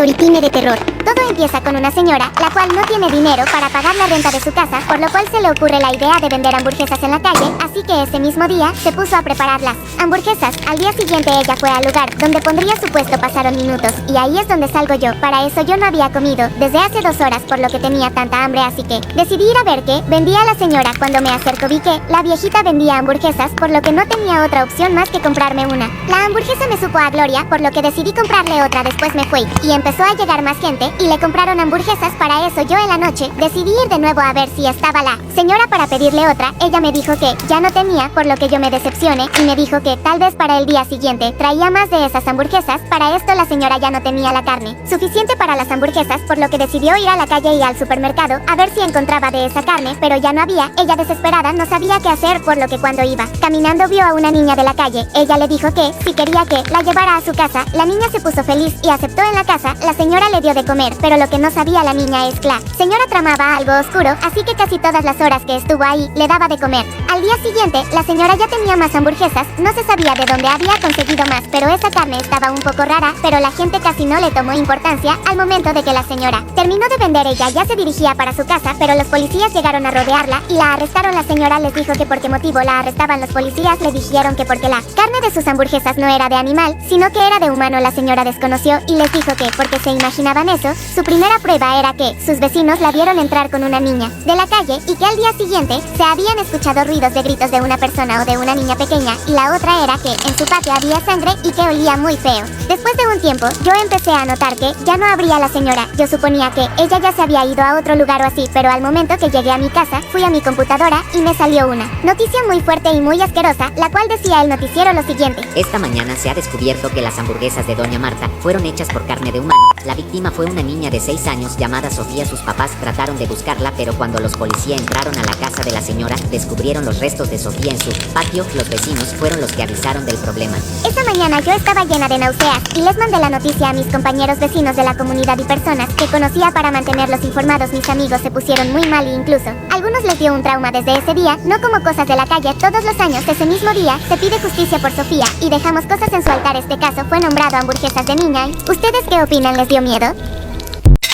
Storytime de terror. Todo empieza con una señora, la cual no tiene dinero para pagar la renta de su casa, por lo cual se le ocurre la idea de vender hamburguesas en la calle, así que ese mismo día se puso a preparar las hamburguesas. Al día siguiente ella fue al lugar donde pondría su puesto. Pasaron minutos, y ahí es donde salgo yo. Para eso yo no había comido desde hace 2 horas, por lo que tenía tanta hambre, así que decidí ir a ver qué vendía la señora. Cuando me acerco vi que la viejita vendía hamburguesas, por lo que no tenía otra opción más que comprarme una. La hamburguesa me supo a gloria, por lo que decidí comprarle otra. Después me fui, y empezó a llegar más gente, y le compraron hamburguesas. Para eso yo en la noche decidí ir de nuevo a ver si estaba la señora para pedirle otra. Ella me dijo que ya no tenía, por lo que yo me decepcioné, y me dijo que tal vez para el día siguiente traía más de esas hamburguesas. Para esto la señora ya no tenía la carne suficiente para las hamburguesas, por lo que decidió ir a la calle y al supermercado a ver si encontraba de esa carne, pero ya no había. Ella desesperada no sabía qué hacer, por lo que cuando iba caminando vio a una niña de la calle. Ella le dijo que si quería que la llevara a su casa. La niña se puso feliz y aceptó. En la casa la señora le dio de comer, pero lo que no sabía la niña es que la señora tramaba algo oscuro, así que casi todas las horas que estuvo ahí le daba de comer. Al día siguiente la señora ya tenía más hamburguesas. No se sabía de dónde había conseguido más, pero esa carne estaba un poco rara, pero la gente casi no le tomó importancia. Al momento de que la señora terminó de vender, ella ya se dirigía para su casa, pero los policías llegaron a rodearla y la arrestaron. La señora les dijo que por qué motivo la arrestaban. Los policías le dijeron que porque la carne de sus hamburguesas no era de animal, sino que era de humano. La señora desconoció y les dijo que porque se imaginaban eso. Su primera prueba era que sus vecinos la vieron entrar con una niña de la calle, y que al día siguiente se habían escuchado ruidos de gritos de una persona o de una niña pequeña, y la otra era que en su patio había sangre y que olía muy feo. Después de un tiempo yo empecé a notar que ya no abría la señora. Yo suponía que ella ya se había ido a otro lugar o así, pero al momento que llegué a mi casa fui a mi computadora y me salió una noticia muy fuerte y muy asquerosa, la cual decía el noticiero lo siguiente: esta mañana se ha descubierto que las hamburguesas de Doña Marta fueron hechas por carne de humano. La víctima fue una niña de 6 años llamada Sofía. Sus papás trataron de buscarla, pero cuando los policías entraron a la casa de la señora, descubrieron los restos de Sofía en su patio. Los vecinos fueron los que avisaron del problema. Esa mañana yo estaba llena de náuseas y les mandé la noticia a mis compañeros vecinos de la comunidad y personas que conocía para mantenerlos informados. Mis amigos se pusieron muy mal e incluso algunos les dio un trauma desde ese día. No como cosas de la calle. Todos los años ese mismo día se pide justicia por Sofía y dejamos cosas en su altar. Este caso fue nombrado hamburguesas de niña. ¿Ustedes qué opinan? ¿Les dio miedo?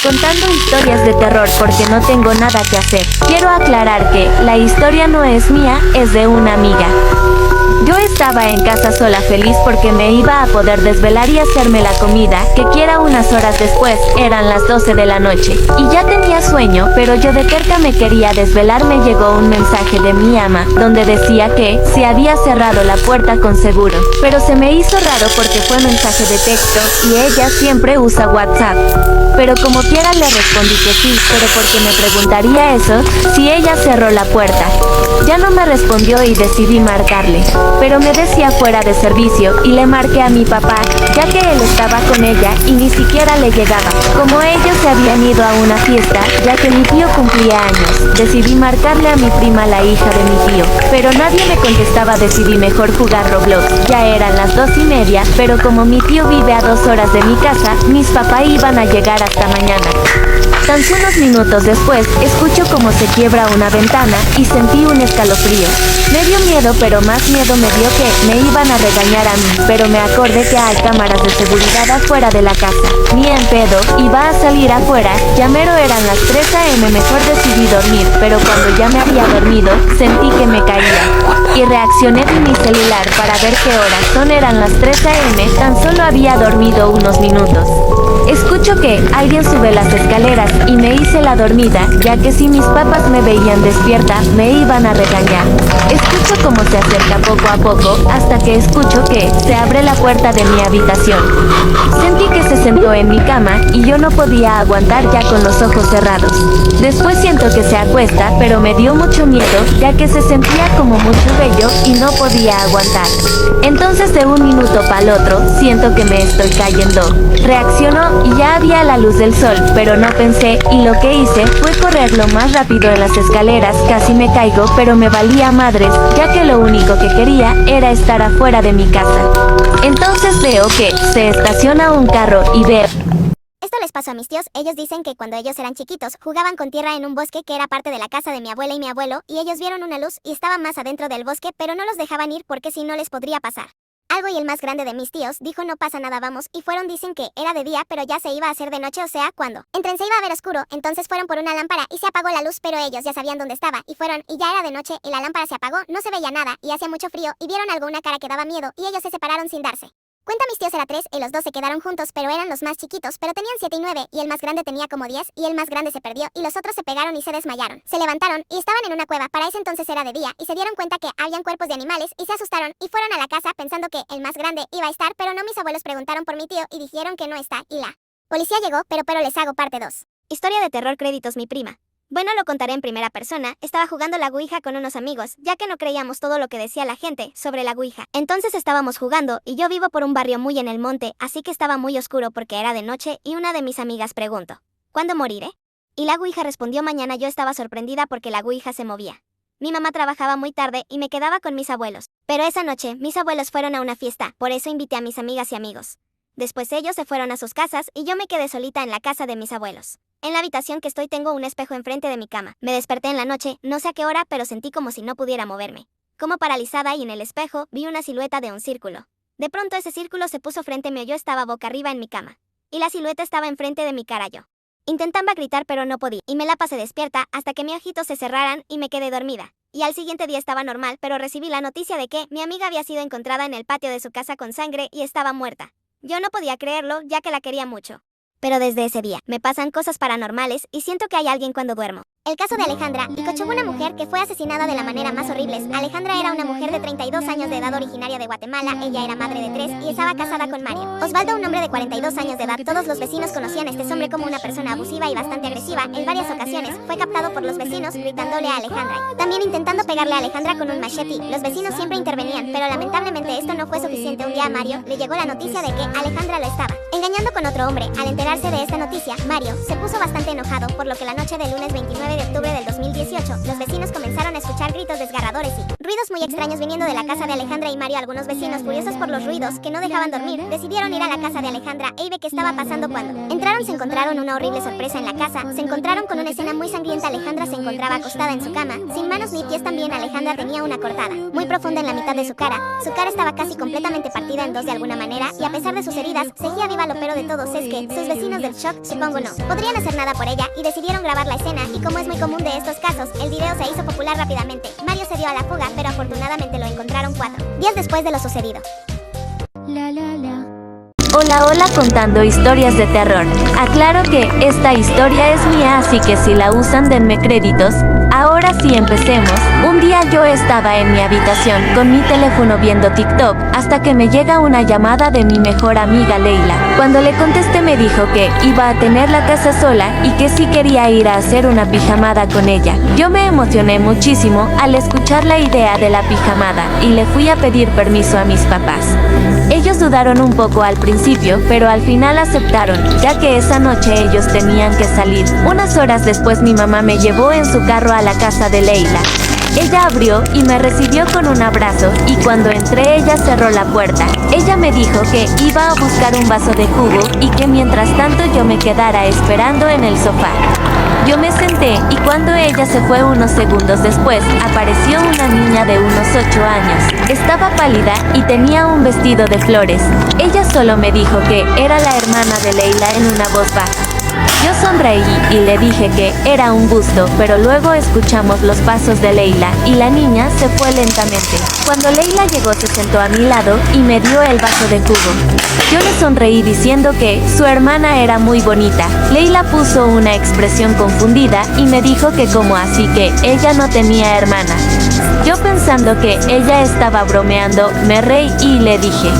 Contando historias de terror porque no tengo nada que hacer. Quiero aclarar que la historia no es mía, es de una amiga. Yo estaba en casa sola, feliz porque me iba a poder desvelar y hacerme la comida que quiera. Unas horas después, eran las 12 de la noche, y ya tenía sueño, pero yo de terca me quería desvelar. Me llegó un mensaje de mi ama, donde decía que se había cerrado la puerta con seguro, pero se me hizo raro porque fue mensaje de texto, y ella siempre usa WhatsApp. Pero como quiera le respondí que sí, pero porque me preguntaría eso, si ella cerró la puerta. Ya no me respondió y decidí marcarle, pero me decía fuera de servicio, y le marqué a mi papá, ya que él estaba con ella y ni siquiera le llegaba. Como ellos se habían ido a una fiesta, ya que mi tío cumplía años, decidí marcarle a mi prima, la hija de mi tío, pero nadie me contestaba. Decidí mejor jugar Roblox. Ya eran las 2:30, pero como mi tío vive a 2 horas de mi casa, mis papás iban a llegar hasta mañana. Tan solo unos minutos después, escucho como se quiebra una ventana y sentí un escalofrío. Me dio miedo, pero más miedo me dio que me iban a regañar a mí, pero me acordé que hay cámaras de seguridad afuera de la casa. Ni en pedo iba a salir afuera. Ya mero eran las 3 a.m. Mejor decidí dormir, pero cuando ya me había dormido, sentí que me caía. Y reaccioné de mi celular para ver qué horas son. Eran las 3 a.m. Tan solo había dormido unos minutos. Escucho que alguien sube las escaleras y me hice la dormida, ya que si mis papás me veían despierta, me iban a regañar. Escucho cómo se acerca poco a poco, hasta que escucho que se abre la puerta de mi habitación. Sentí que se sentó en mi cama y yo no podía aguantar, ya con los ojos cerrados. Después siento que se acuesta, pero me dio mucho miedo, ya que se sentía como mucho vello y no podía aguantar. Entonces de un minuto para el otro, siento que me estoy cayendo. Reaccionó y ya había la luz del sol, pero no pensé, y lo que hice fue correr lo más rápido en las escaleras. Casi me caigo, pero me valía madres, ya que lo único que quería era estar afuera de mi casa. Entonces veo que se estaciona un carro y veo... Esto les pasó a mis tíos. Ellos dicen que cuando ellos eran chiquitos, jugaban con tierra en un bosque que era parte de la casa de mi abuela y mi abuelo, y ellos vieron una luz y estaban más adentro del bosque, pero no los dejaban ir porque si no les podría pasar Algo y el más grande de mis tíos dijo no pasa nada vamos y fueron dicen que era de día pero ya se iba a hacer de noche o sea cuando entren se iba a ver oscuro entonces fueron por una lámpara y se apagó la luz pero ellos ya sabían dónde estaba y fueron y ya era de noche y la lámpara se apagó, no se veía nada y hacía mucho frío y vieron algo una cara que daba miedo y ellos se separaron sin darse cuenta. Mis tíos eran 3 y los dos se quedaron juntos pero eran los más chiquitos pero tenían 7 y 9 y el más grande tenía como 10 y el más grande se perdió y los otros se pegaron y se desmayaron. Se levantaron y estaban en una cueva, para ese entonces era de día y se dieron cuenta que habían cuerpos de animales y se asustaron y fueron a la casa pensando que el más grande iba a estar pero no. Mis abuelos preguntaron por mi tío y dijeron que no está y la policía llegó pero les hago parte 2. Historia de terror créditos mi prima. Bueno, lo contaré en primera persona. Estaba jugando la ouija con unos amigos, ya que no creíamos todo lo que decía la gente sobre la ouija. Entonces estábamos jugando, y yo vivo por un barrio muy en el monte, así que estaba muy oscuro porque era de noche, y una de mis amigas preguntó, ¿cuándo moriré? Y la ouija respondió mañana. Yo estaba sorprendida porque la ouija se movía. Mi mamá trabajaba muy tarde y me quedaba con mis abuelos. Pero esa noche, mis abuelos fueron a una fiesta, por eso invité a mis amigas y amigos. Después ellos se fueron a sus casas y yo me quedé solita en la casa de mis abuelos. En la habitación que estoy tengo un espejo enfrente de mi cama. Me desperté en la noche, no sé a qué hora, pero sentí como si no pudiera moverme. Como paralizada y en el espejo vi una silueta de un círculo. De pronto ese círculo se puso frente mío, yo estaba boca arriba en mi cama. Y la silueta estaba enfrente de mi cara yo. Intentaba gritar pero no podía, y me la pasé despierta hasta que mis ojitos se cerraran y me quedé dormida. Y al siguiente día estaba normal, pero recibí la noticia de que mi amiga había sido encontrada en el patio de su casa con sangre y estaba muerta. Yo no podía creerlo, ya que la quería mucho. Pero desde ese día, me pasan cosas paranormales y siento que hay alguien cuando duermo. El caso de Alejandra Icocho, una mujer que fue asesinada de la manera más horrible. Alejandra era una mujer de 32 años de edad originaria de Guatemala, ella era madre de 3 y estaba casada con Mario. Osvaldo, un hombre de 42 años de edad. Todos los vecinos conocían a este hombre como una persona abusiva y bastante agresiva. En varias ocasiones fue captado por los vecinos gritándole a Alejandra, también intentando pegarle a Alejandra con un machete. Los vecinos siempre intervenían, pero lamentablemente esto no fue suficiente. Un día a Mario le llegó la noticia de que Alejandra lo estaba engañando con otro hombre. Al enterarse de esta noticia, Mario se puso bastante enojado, por lo que la noche del lunes 29 de octubre del 2018, los vecinos comenzaron a escuchar gritos desgarradores y ruidos muy extraños viniendo de la casa de Alejandra y Mario. Algunos vecinos, furiosos por los ruidos que no dejaban dormir, decidieron ir a la casa de Alejandra e ver qué estaba pasando. Cuando entraron se encontraron una horrible sorpresa en la casa. Se encontraron con una escena muy sangrienta. Alejandra se encontraba acostada en su cama, sin manos ni pies. También Alejandra tenía una cortada muy profunda en la mitad de su cara. Su cara estaba casi completamente partida en dos de alguna manera y a pesar de sus heridas, seguía viva. Lo peor de todos es que sus vecinos del shock, supongo no podrían hacer nada por ella y decidieron grabar la escena, y como es muy común de estos casos, el video se hizo popular rápidamente. Mario se dio a la fuga, pero afortunadamente lo encontraron 4 días después de lo sucedido. Hola, contando historias de terror. Aclaro que esta historia es mía, así que si la usan denme créditos. Ahora sí, empecemos. Un día yo estaba en mi habitación con mi teléfono viendo TikTok hasta que me llega una llamada de mi mejor amiga Leila. Cuando le contesté me dijo que iba a tener la casa sola y que sí quería ir a hacer una pijamada con ella. Yo me emocioné muchísimo al escuchar la idea de la pijamada y le fui a pedir permiso a mis papás. Ellos dudaron un poco al principio, pero al final aceptaron, ya que esa noche ellos tenían que salir. Unas horas después mi mamá me llevó en su carro a la casa de Leila. Ella abrió y me recibió con un abrazo, y cuando entré ella cerró la puerta. Ella me dijo que iba a buscar un vaso de jugo y que mientras tanto yo me quedara esperando en el sofá. Yo me senté y cuando ella se fue unos segundos después, apareció una niña de unos 8 años. Estaba pálida y tenía un vestido de flores. Ella solo me dijo que era la hermana de Leila en una voz baja. Yo sonreí y le dije que era un gusto, pero luego escuchamos los pasos de Leila y la niña se fue lentamente. Cuando Leila llegó se sentó a mi lado y me dio el vaso de jugo. Yo le sonreí diciendo que su hermana era muy bonita. Leila puso una expresión confundida y me dijo que como así que ella no tenía hermana. Yo pensando que ella estaba bromeando, me reí y le dije,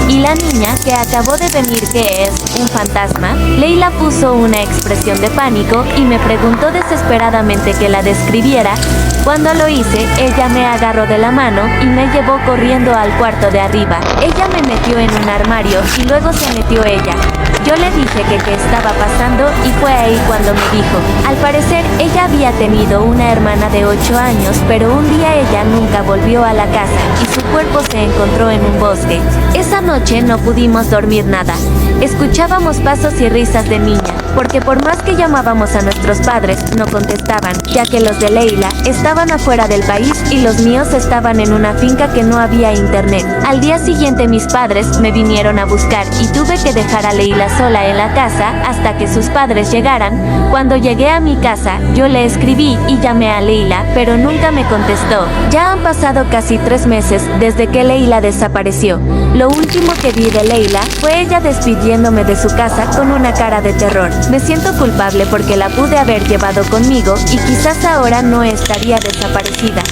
¿y la niña que acabó de venir que es un fantasma? Leila puso una expresión de pánico y me preguntó desesperadamente que la describiera. Cuando lo hice, ella me agarró de la mano y me llevó corriendo al cuarto de arriba. Ella me metió en un armario y luego se metió ella. Yo le dije que qué estaba pasando y fue ahí cuando me dijo, al parecer ella había tenido una hermana de 8 años, pero un día ella nunca volvió a la casa y su cuerpo se encontró en un bosque. Esa noche no pudimos dormir nada. Escuchábamos pasos y risas de niña. porque por más que llamábamos a nuestros padres, no contestaban, ya que los de Leila estaban afuera del país y los míos estaban en una finca que no había internet. Al día siguiente mis padres me vinieron a buscar y tuve que dejar a Leila sola en la casa hasta que sus padres llegaran. Cuando llegué a mi casa, yo le escribí y llamé a Leila, pero nunca me contestó. Ya han pasado casi 3 meses desde que Leila desapareció. Lo último que vi de Leila fue ella despidiéndome de su casa con una cara de terror. Me siento culpable porque la pude haber llevado conmigo y quizás ahora no estaría desaparecida.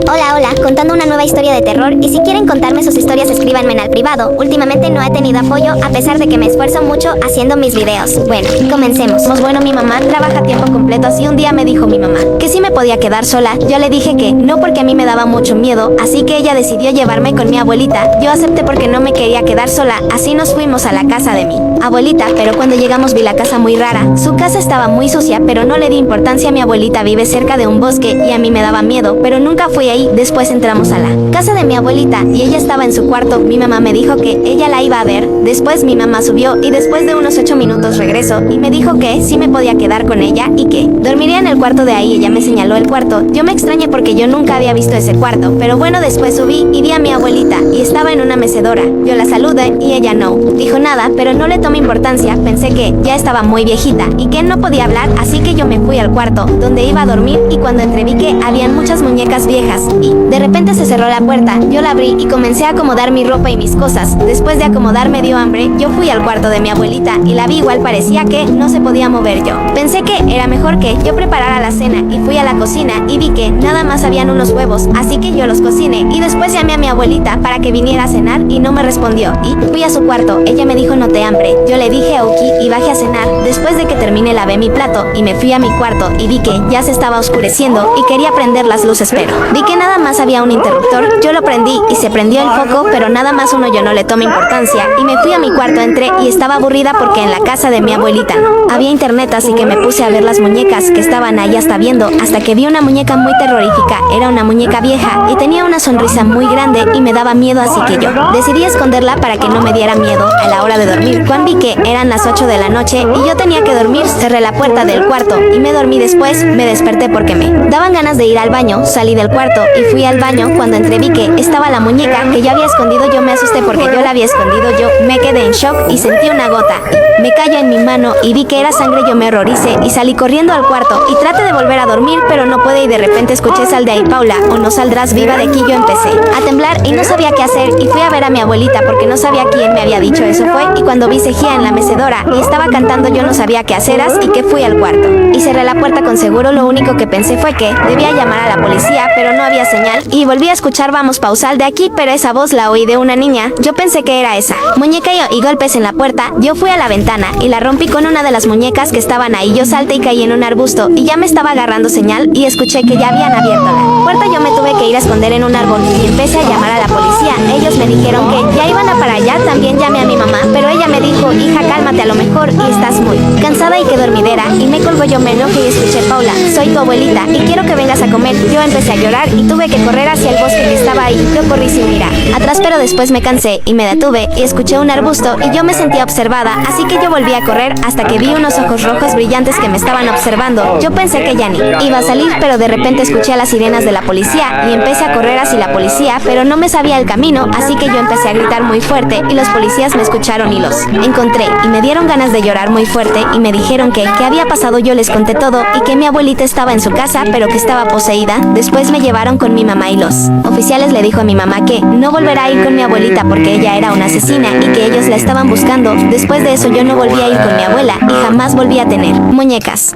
Hola, contando una nueva historia de terror, y si quieren contarme sus historias escríbanme en al privado. Últimamente no he tenido apoyo a pesar de que me esfuerzo mucho haciendo mis videos. Bueno, comencemos. Bueno, mi mamá trabaja a tiempo completo, así un día me dijo mi mamá que sí me podía quedar sola. Yo le dije que no porque a mí me daba mucho miedo, así que ella decidió llevarme con mi abuelita. Yo acepté porque no me quería quedar sola, así nos fuimos a la casa de mi abuelita, pero cuando llegamos vi la casa muy rara. Su casa estaba muy sucia, pero no le di importancia. Mi abuelita vive cerca de un bosque y a mí me daba miedo, pero nunca fui ahí. Después entramos a la casa de mi abuelita y ella estaba en su cuarto. Mi mamá me dijo que ella la iba a ver. Después mi mamá subió y después de unos 8 minutos regresó y me dijo que sí me podía quedar con ella y que dormiría en el cuarto de ahí. Ella me señaló el cuarto. Yo me extrañé porque yo nunca había visto ese cuarto, pero bueno, después subí y vi a mi abuelita y estaba en una mecedora. Yo la saludé y ella no dijo nada, pero no le tomé importancia. Pensé que ya estaba muy viejita y que no podía hablar, así que yo me fui al cuarto donde iba a dormir y cuando entré vi que habían muchas muñecas viejas y de repente se cerró la puerta. Yo la abrí y comencé a acomodar mi ropa y mis cosas. Después de acomodar me dio hambre. Yo fui al cuarto de mi abuelita y la vi igual, parecía que no se podía mover. Yo pensé que era mejor que yo preparara la cena y fui a la cocina y vi que nada más habían unos huevos, así que yo los cociné y después llamé a mi abuelita para que viniera a cenar y no me respondió y fui a su cuarto. Ella me dijo no te hambre. Yo le dije ok y bajé a cenar. Después de que terminé lavé mi plato y me fui a mi cuarto y vi que ya se estaba oscureciendo y quería prender las luces, pero vi que nada más había un interruptor. Yo lo prendí y se prendió el foco, pero nada más uno. Yo no le tomé importancia y me fui a mi cuarto. Entré y estaba aburrida porque en la casa de mi abuelita no había internet, así que me puse a ver las muñecas que estaban ahí hasta que vi una muñeca muy terrorífica. Era una muñeca vieja y tenía una sonrisa muy grande y me daba miedo, así que yo decidí esconderla para que no me diera miedo a la hora de dormir. Cuando vi que eran las 8 de la noche y yo tenía que dormir, cerré la puerta del cuarto y me dormí. Después me desperté porque me daban ganas de ir al baño. Salí del cuarto y fui al baño. Cuando entré vi que estaba la muñeca que yo había escondido. Yo me asusté porque yo la había escondido. Yo me quedé en shock y sentí una gota. Me cayó en mi mano y vi que era sangre. Yo me horroricé y salí corriendo al cuarto y traté de volver a dormir, pero no pude y de repente escuché sal de ahí Paula o no saldrás viva de aquí. Yo empecé a temblar y no sabía qué hacer y fui a ver a mi abuelita porque no sabía quién me había dicho eso fue y cuando vi Sejía en la mecedora y estaba cantando yo no sabía qué hacer, así que fui al cuarto y cerré la puerta con seguro. Lo único que pensé fue que debía llamar a la policía, pero no había señal y volví a escuchar vamos pausar de aquí, pero esa voz la oí de una niña. Yo pensé que era esa muñeca y golpes en la puerta. Yo fui a la ventana y la rompí con una de las muñecas que estaban ahí. Yo salté y caí en un arbusto y ya me estaba agarrando señal y escuché que ya habían abierto la puerta. Yo me tuve que ir a esconder en un árbol y empecé a llamar a la policía. Ellos me dijeron que ya iban a para allá. También llamé a mi mamá, pero ella me dijo hija cálmate, a lo mejor y estás muy cansada y que dormidera, y me colgó. Yo me enojé y escuché Paula, soy tu abuelita y quiero que vengas a comer. Yo empecé a llorar y tuve que correr hacia el bosque que estaba ahí. Yo corrí sin mirar atrás, pero después me cansé y me detuve y escuché un arbusto y yo me sentía observada, así que yo volví a correr hasta que vi unos ojos rojos brillantes que me estaban observando. Yo pensé que ya ni iba a salir, pero de repente escuché las sirenas de la policía y empecé a correr hacia la policía, pero no me sabía el camino, así que yo empecé a gritar muy fuerte y los policías me escucharon y los encontré y me dieron ganas de llorar muy fuerte y me dijeron que qué había pasado. Yo les conté todo y que mi abuelita estaba en su casa pero que estaba poseída. Después me llevaron con mi mamá y los oficiales le dijo a mi mamá que no volverá a ir con mi abuelita porque ella era una asesina y que ellos la estaban buscando. Después de eso yo no volví a ir con mi abuela y jamás volví a tener muñecas.